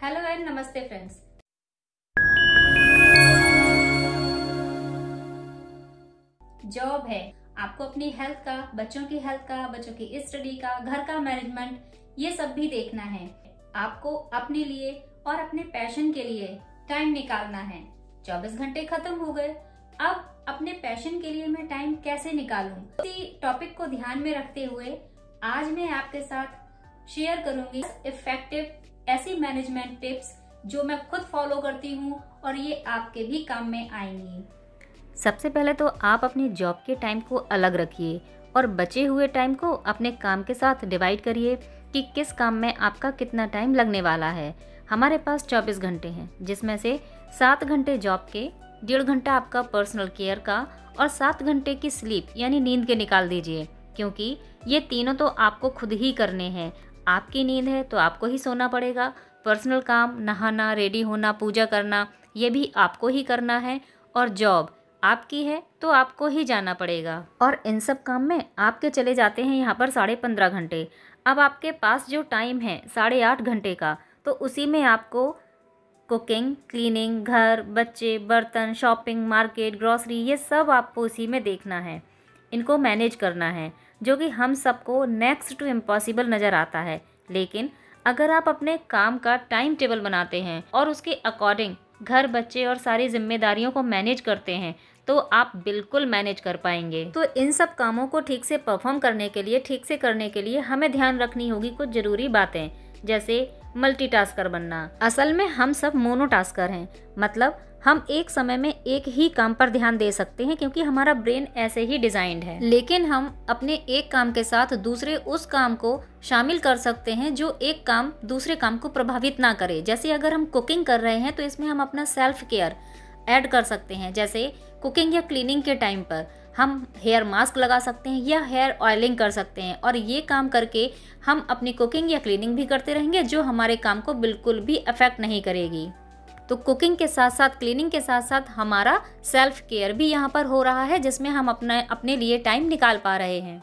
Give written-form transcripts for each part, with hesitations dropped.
Hello and नमस्ते friends. Job है, आपको अपनी हेल्थ का, बच्चों की हेल्थ का, बच्चों की स्टडी का, घर का मैनेजमेंट, ये सब भी देखना है। आपको अपने लिए और अपने पैशन के लिए टाइम निकालना है। 24 घंटे खत्म हो गए, अब अपने पैशन के लिए मैं टाइम कैसे निकालूं? इसी टॉपिक को ध्यान में रखते हुए आज मैं आपके साथ शेयर करूंगी इफेक्टिव ऐसी मैनेजमेंट टिप्स जो मैं खुद फॉलो करती हूँ और ये आपके भी काम में आएंगी। सबसे पहले तो आप अपनी जॉब के टाइम को अलग रखिए और बचे हुए टाइम को अपने काम के साथ डिवाइड करिए कि किस काम में आपका कितना टाइम लगने वाला है। हमारे पास 24 घंटे हैं, जिसमें से 7 घंटे जॉब के, 1.5 घंटा आपका पर्सनल केयर का और 7 घंटे की स्लीप यानी नींद के निकाल दीजिए, क्योंकि ये तीनों तो आपको खुद ही करने हैं। आपकी नींद है तो आपको ही सोना पड़ेगा। पर्सनल काम, नहाना, रेडी होना, पूजा करना, ये भी आपको ही करना है। और जॉब आपकी है तो आपको ही जाना पड़ेगा। और इन सब काम में आपके चले जाते हैं यहाँ पर 15.5 घंटे। अब आपके पास जो टाइम है 8.5 घंटे का, तो उसी में आपको कुकिंग, क्लीनिंग, घर, बच्चे, बर्तन, शॉपिंग, मार्केट, ग्रॉसरी, ये सब आपको उसी में देखना है। इनको मैनेज करना है, जो कि हम सबको नेक्स्ट टू इम्पॉसिबल नज़र आता है। लेकिन अगर आप अपने काम का टाइम टेबल बनाते हैं और उसके अकॉर्डिंग घर, बच्चे और सारी जिम्मेदारियों को मैनेज करते हैं तो आप बिल्कुल मैनेज कर पाएंगे। तो इन सब कामों को ठीक से परफॉर्म करने के लिए, ठीक से करने के लिए हमें ध्यान रखनी होगी कुछ ज़रूरी बातें, जैसे मल्टीटास्कर बनना। असल में हम सब मोनोटास्कर हैं, मतलब हम एक समय में एक ही काम पर ध्यान दे सकते हैं, क्योंकि हमारा ब्रेन ऐसे ही डिजाइंड है। लेकिन हम अपने एक काम के साथ दूसरे उस काम को शामिल कर सकते हैं जो एक काम दूसरे काम को प्रभावित ना करे। जैसे अगर हम कुकिंग कर रहे हैं तो इसमें हम अपना सेल्फ केयर ऐड कर सकते हैं। जैसे कुकिंग या क्लीनिंग के टाइम पर हम हेयर मास्क लगा सकते हैं या हेयर ऑयलिंग कर सकते हैं, और ये काम करके हम अपनी कुकिंग या क्लीनिंग भी करते रहेंगे, जो हमारे काम को बिल्कुल भी अफेक्ट नहीं करेगी। तो कुकिंग के साथ साथ, क्लीनिंग के साथ साथ हमारा सेल्फ केयर भी यहाँ पर हो रहा है, जिसमें हम अपने लिए टाइम निकाल पा रहे हैं।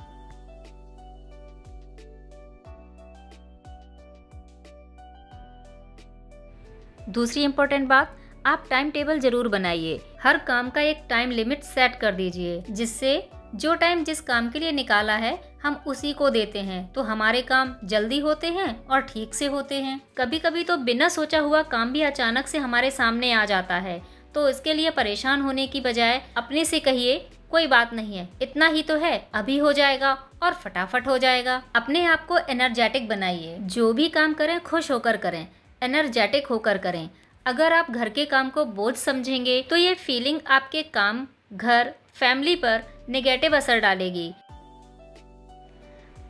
दूसरी इम्पोर्टेंट बात, आप टाइम टेबल जरूर बनाइए। हर काम का एक टाइम लिमिट सेट कर दीजिए, जिससे जो टाइम जिस काम के लिए निकाला है हम उसी को देते हैं, तो हमारे काम जल्दी होते हैं और ठीक से होते हैं। कभी कभी तो बिना सोचा हुआ काम भी अचानक से हमारे सामने आ जाता है, तो इसके लिए परेशान होने की बजाय अपने से कहिए कोई बात नहीं है, इतना ही तो है, अभी हो जाएगा और फटाफट हो जाएगा। अपने आप को एनर्जेटिक बनाइए। जो भी काम करें खुश होकर करें, एनर्जेटिक होकर करें। अगर आप घर के काम को बोझ समझेंगे तो ये फीलिंग आपके काम, घर, फैमिली पर नेगेटिव असर डालेगी।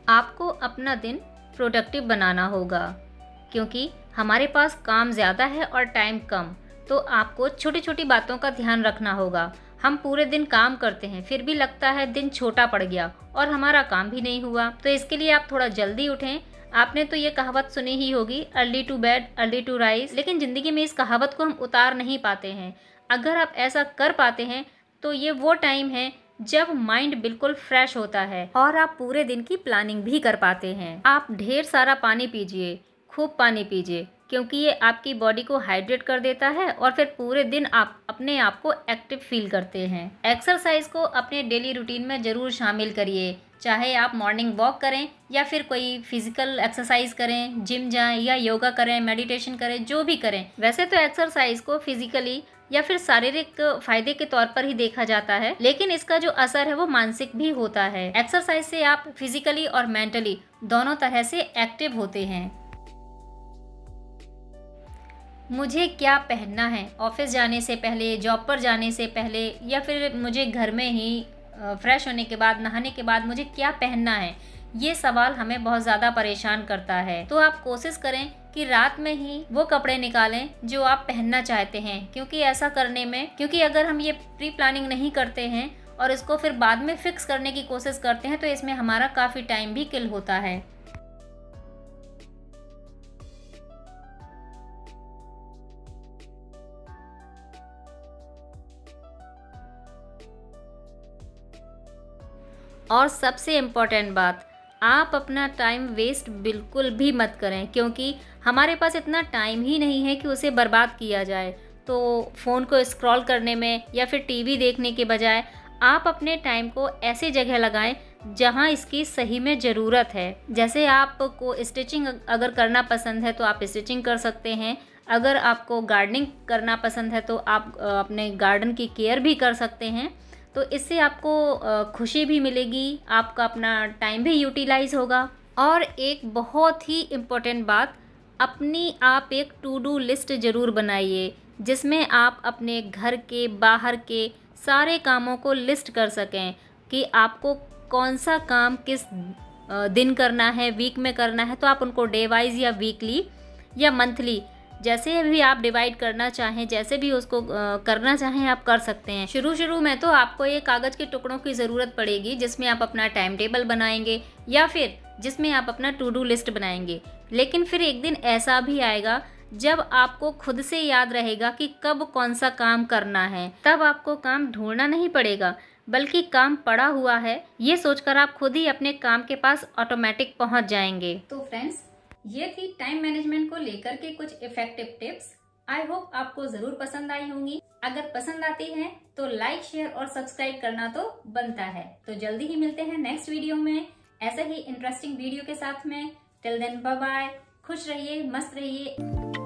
आपको अपना दिन प्रोडक्टिव बनाना होगा, क्योंकि हमारे पास काम ज़्यादा है और टाइम कम, तो आपको छोटी छोटी बातों का ध्यान रखना होगा। हम पूरे दिन काम करते हैं, फिर भी लगता है दिन छोटा पड़ गया और हमारा काम भी नहीं हुआ। तो इसके लिए आप थोड़ा जल्दी उठें। आपने तो ये कहावत सुनी ही होगी, early to bed early to rise, लेकिन ज़िंदगी में इस कहावत को हम उतार नहीं पाते हैं। अगर आप ऐसा कर पाते हैं तो ये वो टाइम है जब माइंड बिल्कुल फ्रेश होता है और आप पूरे दिन की प्लानिंग भी कर पाते हैं। आप ढेर सारा पानी पीजिए, खूब पानी पीजिए, क्योंकि ये आपकी बॉडी को हाइड्रेट कर देता है और फिर पूरे दिन आप अपने आप को एक्टिव फील करते हैं। एक्सरसाइज को अपने डेली रूटीन में ज़रूर शामिल करिए, चाहे आप मॉर्निंग वॉक करें या फिर कोई फिजिकल एक्सरसाइज करें, जिम जाएं या योगा करें, मेडिटेशन करें, जो भी करें। वैसे तो एक्सरसाइज को फिजिकली या फिर शारीरिक फायदे के तौर पर ही देखा जाता है, लेकिन इसका जो असर है वो मानसिक भी होता है। एक्सरसाइज से आप फिजिकली और मेंटली दोनों तरह से एक्टिव होते हैं। मुझे क्या पहनना है ऑफिस जाने से पहले, जॉब पर जाने से पहले, या फिर मुझे घर में ही फ्रेश होने के बाद, नहाने के बाद मुझे क्या पहनना है, ये सवाल हमें बहुत ज़्यादा परेशान करता है। तो आप कोशिश करें कि रात में ही वो कपड़े निकालें जो आप पहनना चाहते हैं, क्योंकि अगर हम ये प्री प्लानिंग नहीं करते हैं और इसको फिर बाद में फिक्स करने की कोशिश करते हैं तो इसमें हमारा काफ़ी टाइम भी किल होता है। और सबसे इम्पोर्टेंट बात, आप अपना टाइम वेस्ट बिल्कुल भी मत करें, क्योंकि हमारे पास इतना टाइम ही नहीं है कि उसे बर्बाद किया जाए। तो फ़ोन को स्क्रॉल करने में या फिर टीवी देखने के बजाय आप अपने टाइम को ऐसी जगह लगाएं जहां इसकी सही में ज़रूरत है। जैसे आपको स्टिचिंग अगर करना पसंद है तो आप स्टिचिंग कर सकते हैं। अगर आपको गार्डनिंग करना पसंद है तो आप अपने गार्डन की केयर भी कर सकते हैं। तो इससे आपको खुशी भी मिलेगी, आपका अपना टाइम भी यूटिलाइज होगा। और एक बहुत ही इम्पोर्टेंट बात, अपनी आप एक टू डू लिस्ट ज़रूर बनाइए जिसमें आप अपने घर के बाहर के सारे कामों को लिस्ट कर सकें कि आपको कौन सा काम किस दिन करना है, वीक में करना है। तो आप उनको डे वाइज या वीकली या मंथली जैसे भी आप डिवाइड करना चाहें, जैसे भी उसको करना चाहें आप कर सकते हैं। शुरू में तो आपको ये कागज़ के टुकड़ों की ज़रूरत पड़ेगी जिसमें आप अपना टाइम टेबल बनाएंगे या फिर जिसमें आप अपना टू डू लिस्ट बनाएंगे। लेकिन फिर एक दिन ऐसा भी आएगा जब आपको खुद से याद रहेगा कि कब कौन सा काम करना है। तब आपको काम ढूंढना नहीं पड़ेगा, बल्कि काम पड़ा हुआ है ये सोचकर आप खुद ही अपने काम के पास ऑटोमेटिक पहुंच जाएंगे। तो फ्रेंड्स, ये थी टाइम मैनेजमेंट को लेकर के कुछ इफेक्टिव टिप्स। आई होप आपको जरूर पसंद आई होंगी। अगर पसंद आती है तो लाइक, शेयर और सब्सक्राइब करना तो बनता है। तो जल्दी ही मिलते हैं नेक्स्ट वीडियो में ऐसे ही इंटरेस्टिंग वीडियो के साथ में। टिल देन बाय बाय, खुश रहिए, मस्त रहिए।